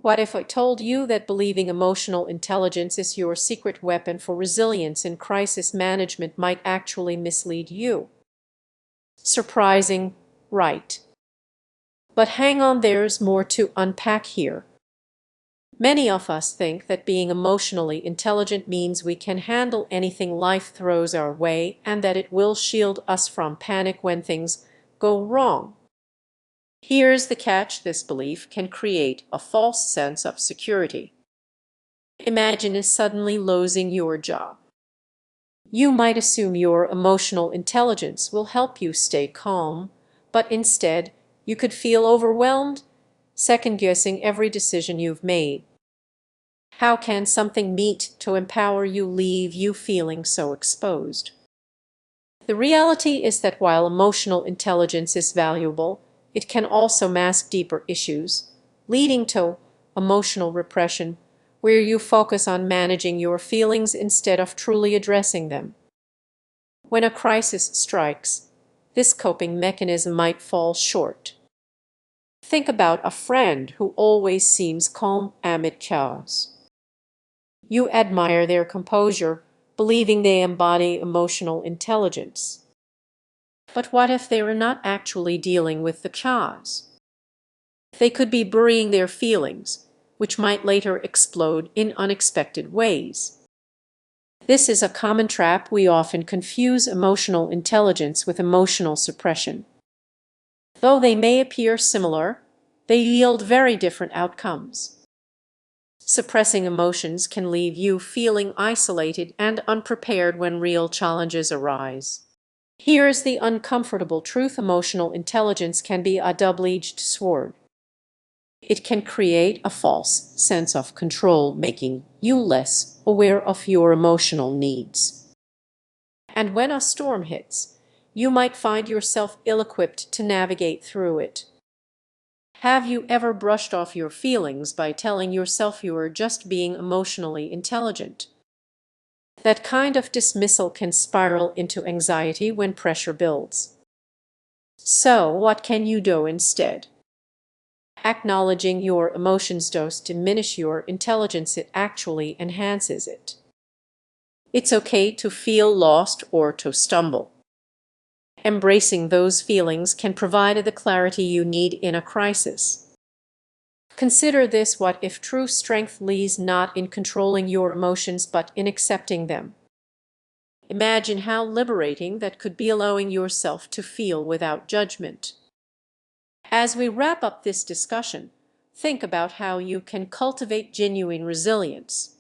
What if I told you that believing emotional intelligence is your secret weapon for resilience in crisis management might actually mislead you? Surprising, right? But hang on, there's more to unpack here. Many of us think that being emotionally intelligent means we can handle anything life throws our way and that it will shield us from panic when things go wrong. Here's the catch: this belief can create a false sense of security. Imagine suddenly losing your job. You might assume your emotional intelligence will help you stay calm, but instead you could feel overwhelmed, second-guessing every decision you've made. How can something meet to empower you leave you feeling so exposed? The reality is that while emotional intelligence is valuable, it can also mask deeper issues, leading to emotional repression, where you focus on managing your feelings instead of truly addressing them. When a crisis strikes, this coping mechanism might fall short. Think about a friend who always seems calm amid chaos. You admire their composure, believing they embody emotional intelligence. But what if they were not actually dealing with the chaos? They could be burying their feelings, which might later explode in unexpected ways. This is a common trap. We often confuse emotional intelligence with emotional suppression. Though they may appear similar, they yield very different outcomes. Suppressing emotions can leave you feeling isolated and unprepared when real challenges arise. Here's the uncomfortable truth: emotional intelligence can be a double-edged sword. It can create a false sense of control, making you less aware of your emotional needs. And when a storm hits, you might find yourself ill-equipped to navigate through it. Have you ever brushed off your feelings by telling yourself you are just being emotionally intelligent? That kind of dismissal can spiral into anxiety when pressure builds. So, what can you do instead? Acknowledging your emotions doesn't diminish your intelligence, it actually enhances it. It's okay to feel lost or to stumble. Embracing those feelings can provide the clarity you need in a crisis. Consider this: what if true strength lies not in controlling your emotions but in accepting them? Imagine how liberating that could be, allowing yourself to feel without judgment. As we wrap up this discussion, think about how you can cultivate genuine resilience.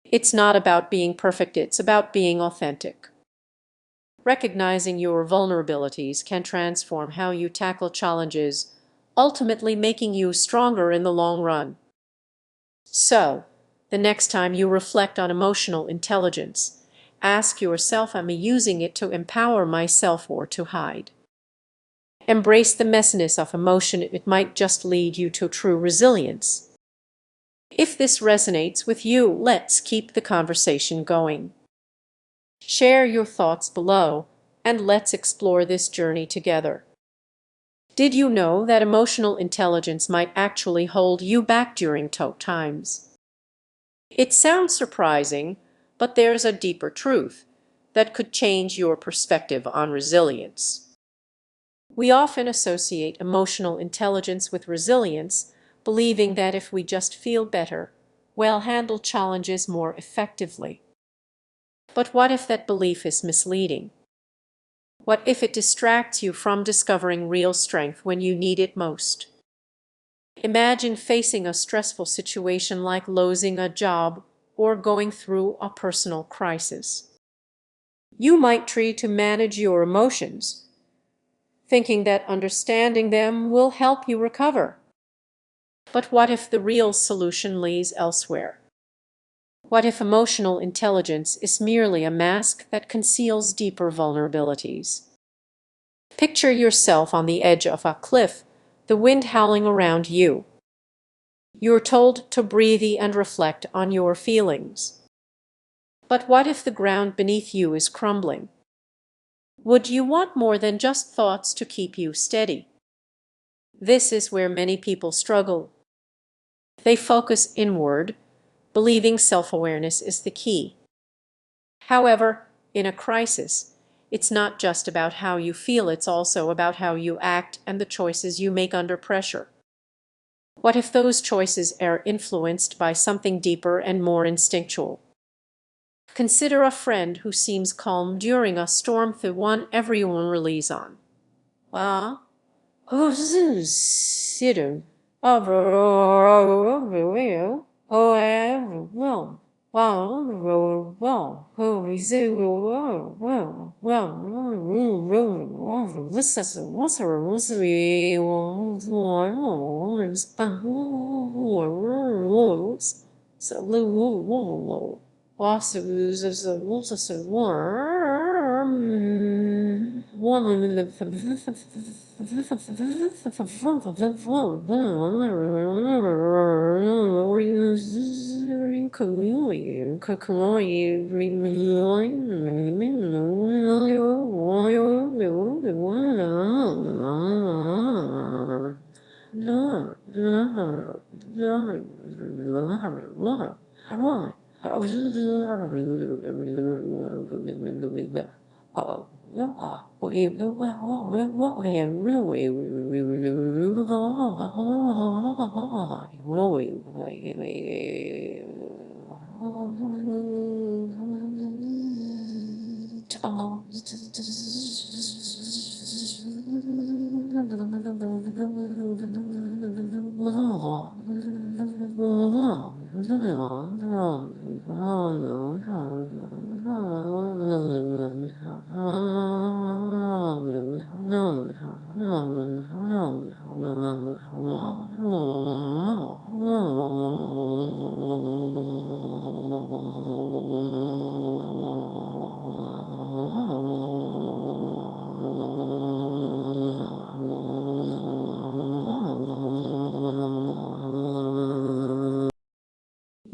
It's not about being perfect, it's about being authentic. Recognizing your vulnerabilities can transform how you tackle challenges, ultimately making you stronger in the long run. So, the next time you reflect on emotional intelligence, ask yourself, am I using it to empower myself or to hide? Embrace the messiness of emotion, it might just lead you to true resilience. If this resonates with you, let's keep the conversation going. Share your thoughts below, and let's explore this journey together. Did you know that emotional intelligence might actually hold you back during tough times? It sounds surprising, but there's a deeper truth that could change your perspective on resilience. We often associate emotional intelligence with resilience, believing that if we just feel better, we'll handle challenges more effectively. But what if that belief is misleading? What if it distracts you from discovering real strength when you need it most? Imagine facing a stressful situation like losing a job or going through a personal crisis. You might try to manage your emotions, thinking that understanding them will help you recover. But what if the real solution lies elsewhere? What if emotional intelligence is merely a mask that conceals deeper vulnerabilities? Picture yourself on the edge of a cliff, the wind howling around you. You're told to breathe and reflect on your feelings. But what if the ground beneath you is crumbling? Would you want more than just thoughts to keep you steady? This is where many people struggle. They focus inward, believing self-awareness is the key. However, in a crisis, it's not just about how you feel, it's also about how you act and the choices you make under pressure. What if those choices are influenced by something deeper and more instinctual? Consider a friend who seems calm during a storm, the one everyone relies on. Well, consider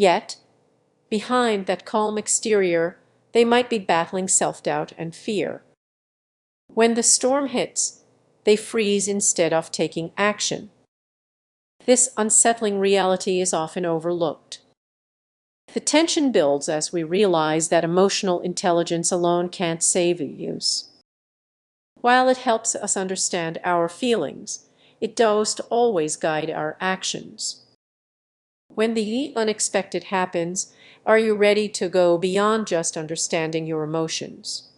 Yet, behind that calm exterior, they might be battling self-doubt and fear. When the storm hits, they freeze instead of taking action. This unsettling reality is often overlooked. The tension builds as we realize that emotional intelligence alone can't save us. While it helps us understand our feelings, it doesn't always guide our actions. When the unexpected happens, are you ready to go beyond just understanding your emotions?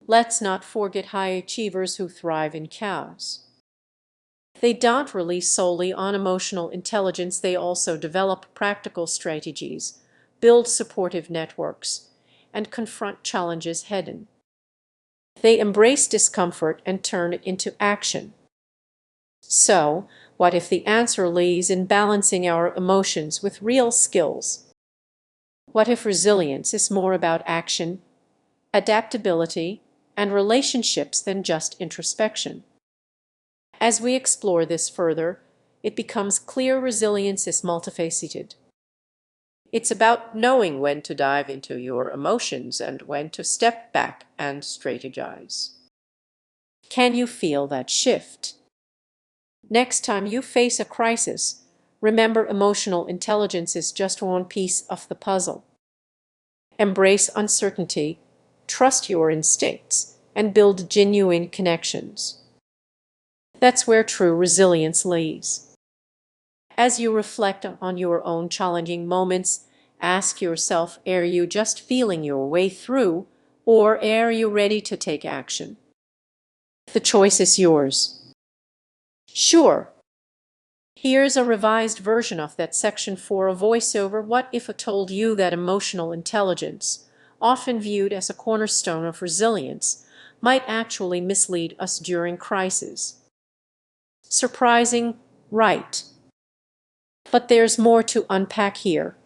Let's not forget high achievers who thrive in chaos. They don't rely solely on emotional intelligence, they also develop practical strategies, build supportive networks, and confront challenges head-on. They embrace discomfort and turn it into action. So, what if the answer lies in balancing our emotions with real skills? What if resilience is more about action, adaptability, and relationships than just introspection? As we explore this further, it becomes clear resilience is multifaceted. It's about knowing when to dive into your emotions and when to step back and strategize. Can you feel that shift? Next time you face a crisis, remember emotional intelligence is just one piece of the puzzle. Embrace uncertainty, trust your instincts, and build genuine connections. That's where true resilience lies. As you reflect on your own challenging moments, ask yourself, are you just feeling your way through, or are you ready to take action? The choice is yours. Sure. Here's a revised version of that section for a voiceover. What if I told you that emotional intelligence, often viewed as a cornerstone of resilience, might actually mislead us during crises? Surprising, right? But there's more to unpack here.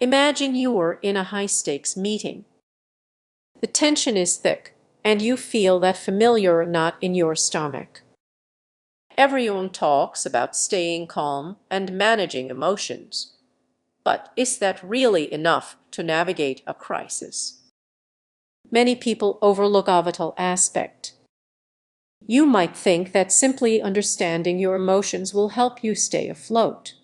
Imagine you're in a high-stakes meeting. The tension is thick, and you feel that familiar knot in your stomach. Everyone talks about staying calm and managing emotions. But is that really enough to navigate a crisis? Many people overlook a vital aspect. You might think that simply understanding your emotions will help you stay afloat.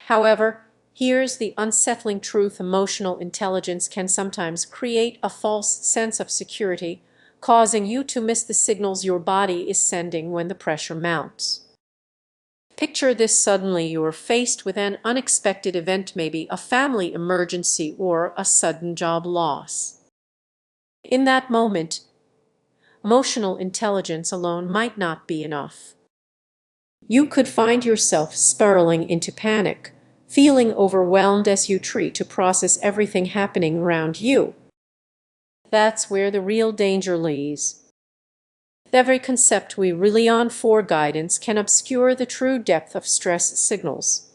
However, here's the unsettling truth: emotional intelligence can sometimes create a false sense of security, causing you to miss the signals your body is sending when the pressure mounts. Picture this: suddenly you are faced with an unexpected event, maybe a family emergency or a sudden job loss. In that moment, emotional intelligence alone might not be enough. You could find yourself spiraling into panic, feeling overwhelmed as you try to process everything happening around you. That's where the real danger lies. The very concept we rely on for guidance can obscure the true depth of stress signals.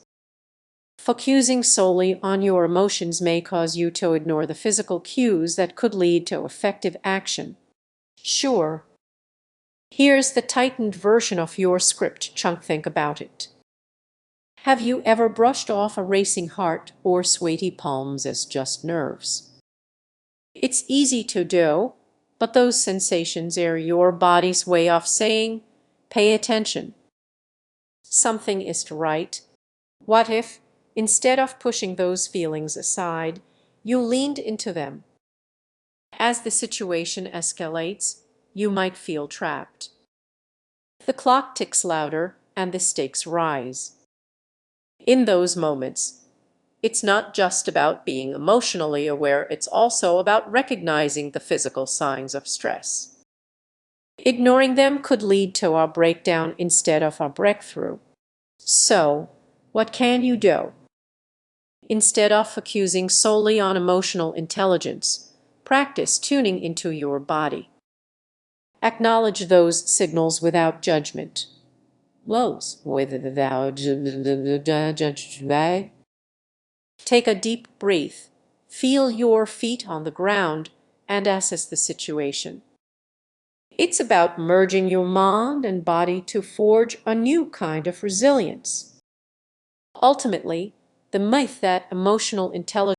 Focusing solely on your emotions may cause you to ignore the physical cues that could lead to effective action. Sure, here's the tightened version of your script chunk. Think about it. Have you ever brushed off a racing heart or sweaty palms as just nerves? It's easy to do, but those sensations are your body's way of saying, pay attention. Something isn't right. What if, instead of pushing those feelings aside, you leaned into them? As the situation escalates, you might feel trapped. The clock ticks louder and the stakes rise. In those moments, it's not just about being emotionally aware, it's also about recognizing the physical signs of stress. Ignoring them could lead to a breakdown instead of a breakthrough. So, what can you do? Instead of focusing solely on emotional intelligence, practice tuning into your body. Acknowledge those signals without judgment. Lows without judgment. Take a deep breath, feel your feet on the ground, and assess the situation. It's about merging your mind and body to forge a new kind of resilience. Ultimately, the myth that emotional intelligence